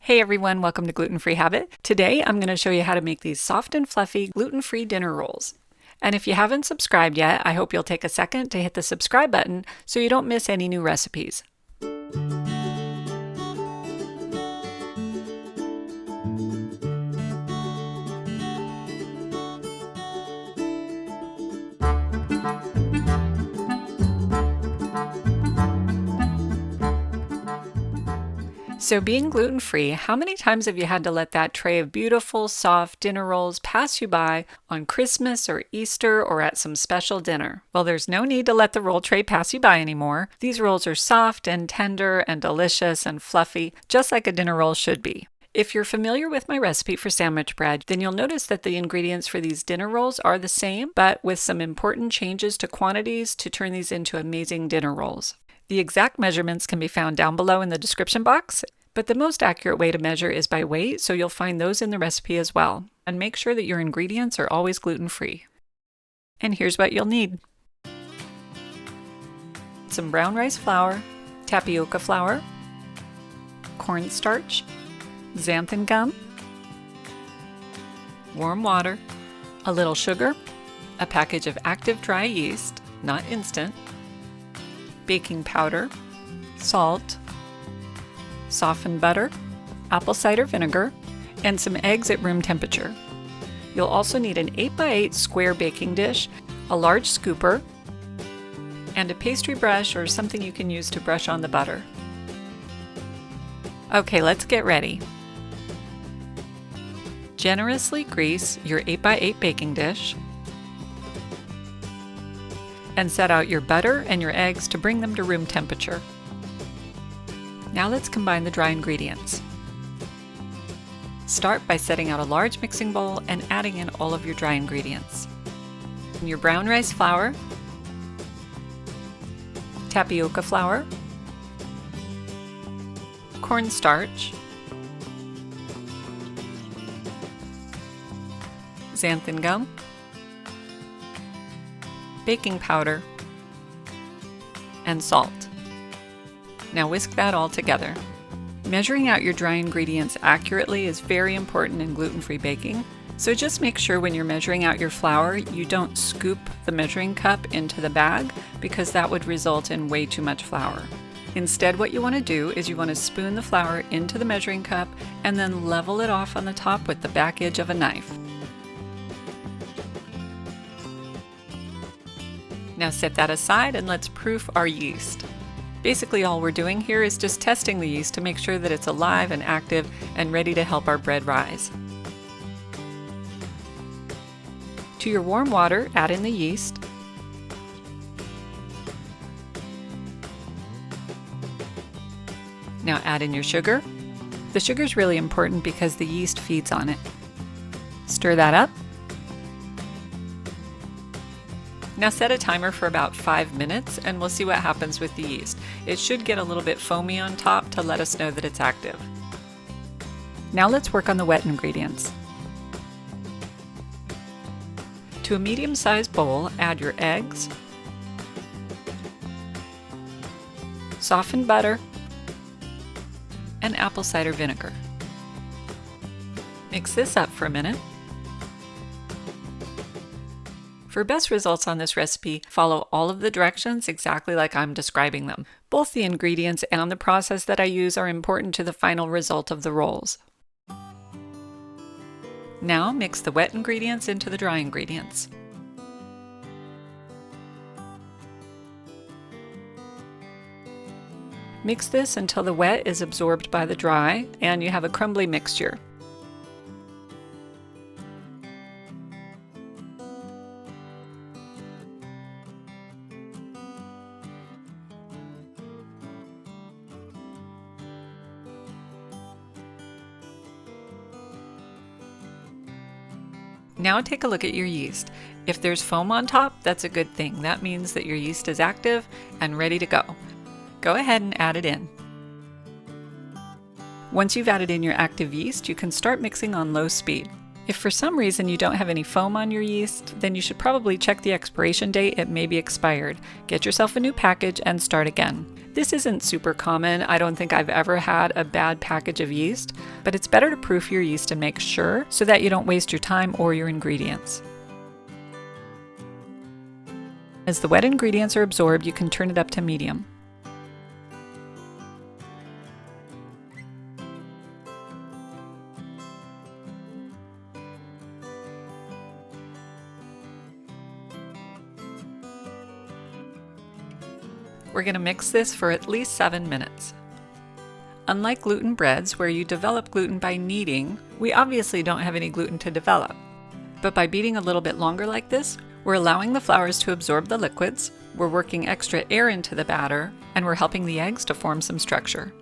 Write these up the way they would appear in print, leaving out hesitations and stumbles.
Hey everyone, welcome to Gluten Free Habit. Today I'm going to show you how to make these soft and fluffy gluten-free dinner rolls. And if you haven't subscribed yet, I hope you'll take a second to hit the subscribe button so you don't miss any new recipes. So being gluten-free, how many times have you had to let that tray of beautiful, soft dinner rolls pass you by on Christmas or Easter or at some special dinner? Well, there's no need to let the roll tray pass you by anymore. These rolls are soft and tender and delicious and fluffy, just like a dinner roll should be. If you're familiar with my recipe for sandwich bread, then you'll notice that the ingredients for these dinner rolls are the same, but with some important changes to quantities to turn these into amazing dinner rolls. The exact measurements can be found down below in the description box, but the most accurate way to measure is by weight, so you'll find those in the recipe as well. And make sure that your ingredients are always gluten-free. And here's what you'll need. Some brown rice flour, tapioca flour, cornstarch, xanthan gum, warm water, a little sugar, a package of active dry yeast, not instant, baking powder, salt, softened butter, apple cider vinegar, and some eggs at room temperature. You'll also need an 8x8 square baking dish, a large scooper, and a pastry brush or something you can use to brush on the butter. Okay, let's get ready. Generously grease your 8x8 baking dish and set out your butter and your eggs to bring them to room temperature. Now let's combine the dry ingredients. Start by setting out a large mixing bowl and adding in all of your dry ingredients. Your brown rice flour, tapioca flour, cornstarch, xanthan gum, baking powder, and salt. Now whisk that all together. Measuring out your dry ingredients accurately is very important in gluten-free baking, so just make sure when you're measuring out your flour, you don't scoop the measuring cup into the bag because that would result in way too much flour. Instead, what you want to do is you want to spoon the flour into the measuring cup and then level it off on the top with the back edge of a knife. Now set that aside and let's proof our yeast. Basically all we're doing here is just testing the yeast to make sure that it's alive and active and ready to help our bread rise. To your warm water, add in the yeast. Now add in your sugar. The sugar is really important because the yeast feeds on it. Stir that up. Now set a timer for about 5 minutes and we'll see what happens with the yeast. It should get a little bit foamy on top to let us know that it's active. Now let's work on the wet ingredients. To a medium-sized bowl, add your eggs, softened butter, and apple cider vinegar. Mix this up for a minute. For best results on this recipe, follow all of the directions exactly like I'm describing them. Both the ingredients and the process that I use are important to the final result of the rolls. Now mix the wet ingredients into the dry ingredients. Mix this until the wet is absorbed by the dry and you have a crumbly mixture. Now take a look at your yeast. If there's foam on top, that's a good thing. That means that your yeast is active and ready to go. Go ahead and add it in. Once you've added in your active yeast, you can start mixing on low speed. If for some reason you don't have any foam on your yeast, then you should probably check the expiration date. It may be expired. Get yourself a new package and start again. This isn't super common. I don't think I've ever had a bad package of yeast, but it's better to proof your yeast and make sure so that you don't waste your time or your ingredients. As the wet ingredients are absorbed, you can turn it up to medium. We're going to mix this for at least 7 minutes. Unlike gluten breads, where you develop gluten by kneading, we obviously don't have any gluten to develop. But by beating a little bit longer like this, we're allowing the flours to absorb the liquids, we're working extra air into the batter, and we're helping the eggs to form some structure.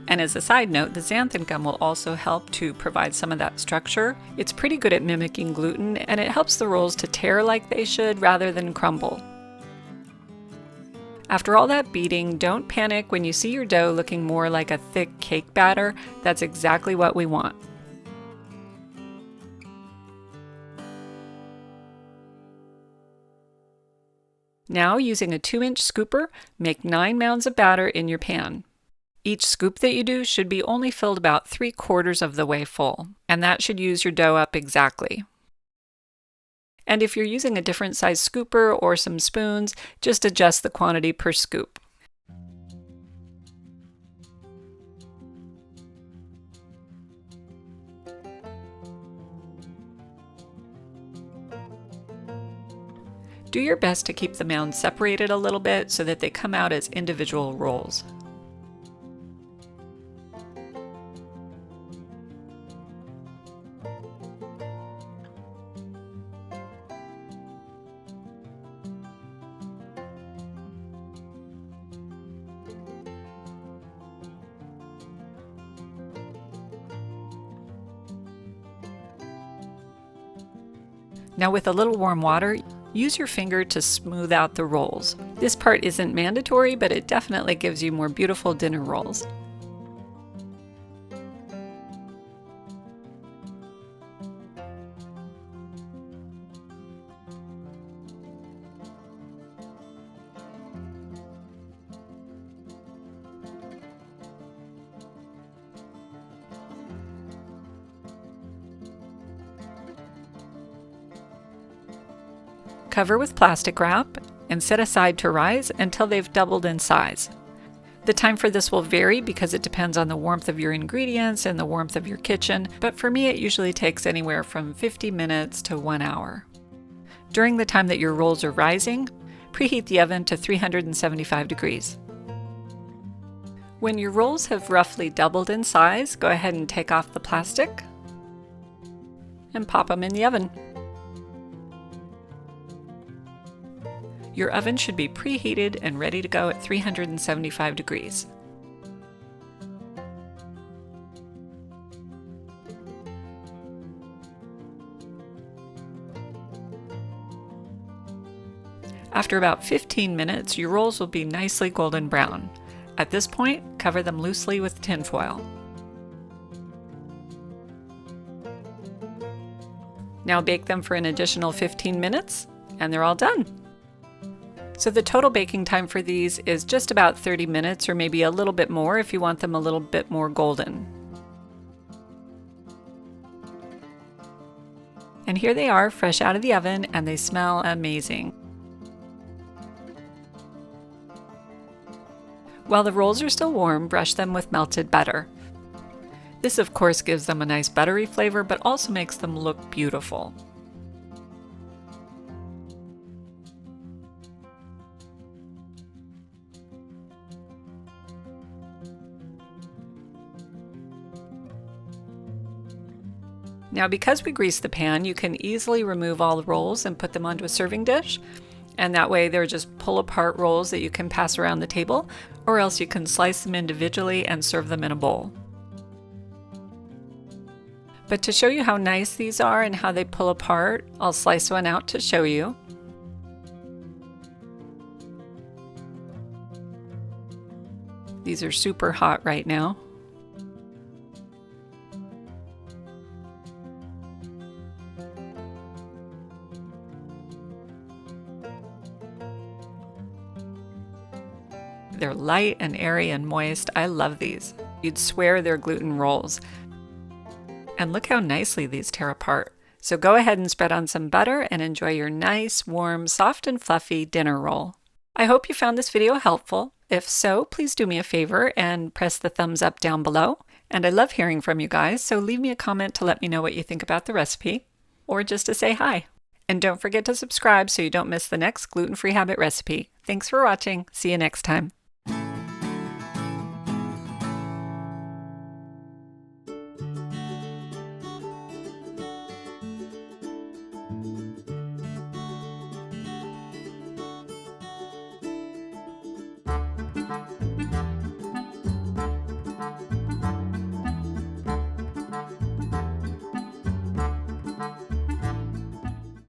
And as a side note, the xanthan gum will also help to provide some of that structure. It's pretty good at mimicking gluten, and it helps the rolls to tear like they should rather than crumble. After all that beating, don't panic when you see your dough looking more like a thick cake batter. That's exactly what we want. Now, using a 2-inch scooper, make 9 mounds of batter in your pan. Each scoop that you do should be only filled about 3/4 of the way full, and that should use your dough up exactly. And if you're using a different size scooper or some spoons, just adjust the quantity per scoop. Do your best to keep the mounds separated a little bit so that they come out as individual rolls. Now, with a little warm water, use your finger to smooth out the rolls. This part isn't mandatory, but it definitely gives you more beautiful dinner rolls. Cover with plastic wrap and set aside to rise until they've doubled in size. The time for this will vary because it depends on the warmth of your ingredients and the warmth of your kitchen, but for me it usually takes anywhere from 50 minutes to 1 hour. During the time that your rolls are rising, preheat the oven to 375 degrees. When your rolls have roughly doubled in size, go ahead and take off the plastic and pop them in the oven. Your oven should be preheated and ready to go at 375 degrees. After about 15 minutes, your rolls will be nicely golden brown. At this point, cover them loosely with tin foil. Now bake them for an additional 15 minutes, and they're all done. So the total baking time for these is just about 30 minutes, or maybe a little bit more if you want them a little bit more golden. And here they are, fresh out of the oven, and they smell amazing. While the rolls are still warm, brush them with melted butter. This of course gives them a nice buttery flavor, but also makes them look beautiful. Now, because we greased the pan, you can easily remove all the rolls and put them onto a serving dish. And that way they're just pull-apart rolls that you can pass around the table, or else you can slice them individually and serve them in a bowl. But to show you how nice these are and how they pull apart, I'll slice one out to show you. These are super hot right now. They're light and airy and moist. I love these. You'd swear they're gluten rolls. And look how nicely these tear apart. So go ahead and spread on some butter and enjoy your nice, warm, soft and fluffy dinner roll. I hope you found this video helpful. If so, please do me a favor and press the thumbs up down below. And I love hearing from you guys, so leave me a comment to let me know what you think about the recipe, or just to say hi. And don't forget to subscribe so you don't miss the next gluten-free habit recipe. Thanks for watching. See you next time.